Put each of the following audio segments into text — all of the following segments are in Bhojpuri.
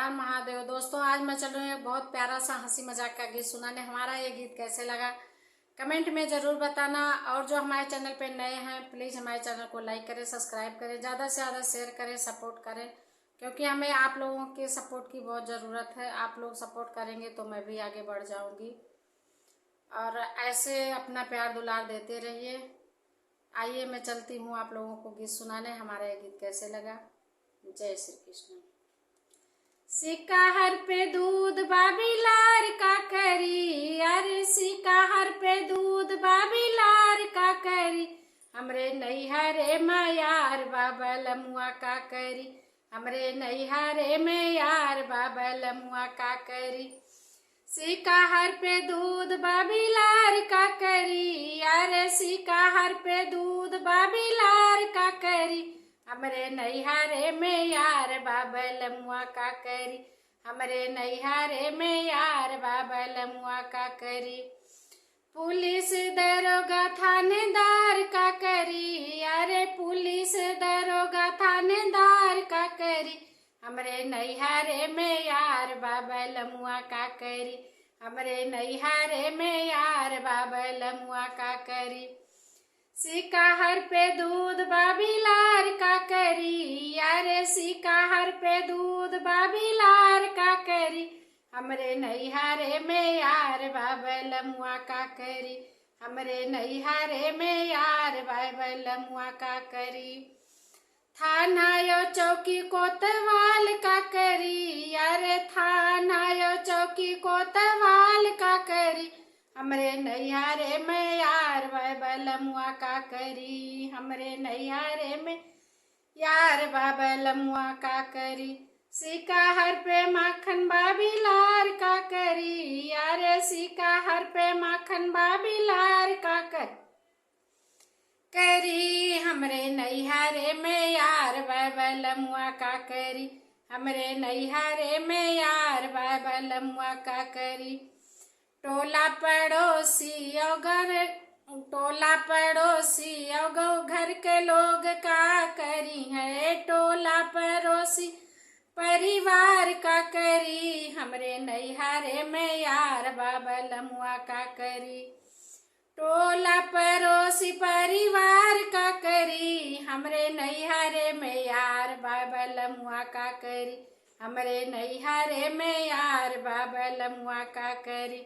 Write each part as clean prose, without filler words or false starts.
हर महादेव। दोस्तों आज मैं चल रही हूँ एक बहुत प्यारा सा हंसी मजाक का गीत सुनाने। हमारा ये गीत कैसे लगा कमेंट में ज़रूर बताना। और जो हमारे चैनल पे नए हैं प्लीज़ हमारे चैनल को लाइक करें, सब्सक्राइब करें, ज़्यादा से ज़्यादा शेयर करें, सपोर्ट करें, क्योंकि हमें आप लोगों के सपोर्ट की बहुत ज़रूरत है। आप लोग सपोर्ट करेंगे तो मैं भी आगे बढ़ जाऊँगी और ऐसे अपना प्यार दुलार देते रहिए। आइए मैं चलती हूँ आप लोगों को गीत सुनाने। हमारा ये गीत कैसे लगा। जय श्री कृष्ण। सिकाहर पे दूध बाबी लार का करी, अरे सिकाहर पे दूध बाबी लार का करी, हमरे नैहरे में यार बाबा लमुआ का करी, हमरे नैहरे में यार बाबा लमुआ का करी। सिकाहर पे दूध बाबी लार का करी, अरे सिकाहर पे दूध बाबी लार का करी, हमरे नैहरे में यार बाबा लमुआ का करी, हमरे नैहरे में यार बाबा लमुआ का करी। पुलिस दरोगा थानेदार का करी, अरे पुलिस दरोगा थानेदार का करी, हमरे नैहरे में यार बाबा लमुआ का करी, हमरे नैहरे में यार बाबा लमुआ का करी। सिकाहर पे दूध बाबी लार का करी, अरे सिकाहर पे दूध बाबी लार का करी, हमरे नैहरे में यार बाबा लमुआ का करी, हमरे नैहरे में यार बाबा लमुआ का करी। थाना यो चौकी कोतवाल का करी, अरे थाना यो चौकी कोतवाल का करी, हमरे नैहरे में यार बाबा लमुआ का करी, हमरे नैहरे में यार बाबा लमुआ का करी। सिकाहर पे माखन बाबी लार का करी, अरे सिकाहर पे माखन बाबी लार का करी, हमरे नैहरे में यार बाबा लमुआ का करी, हमरे नैहरे में यार बाबा लमुआ का करी। टोला पड़ोसी और घर के लोग का करी है, टोला पड़ोसी परिवार का करी, हमरे नैहरे में यार बाबा लमुआ का करी। टोला पड़ोसी परिवार का करी, हमरे नैहरे में यार बाबा लमुआ का करी, हमरे नैहरे में यार बाबा लमुआ का करी।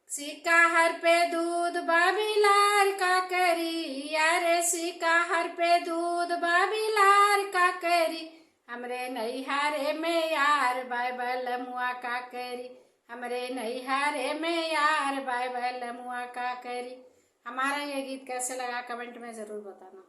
सिकाहर पे दूध बाबी लार का करी, अरे सिकाहर पे दूध बाबी लार का करी, हमरे नैहरे में यार बाबा लमुआ का करी, हमरे नैहरे में यार बाबा लमुआ का करी। हमारा ये गीत कैसे लगा कमेंट में ज़रूर बताना।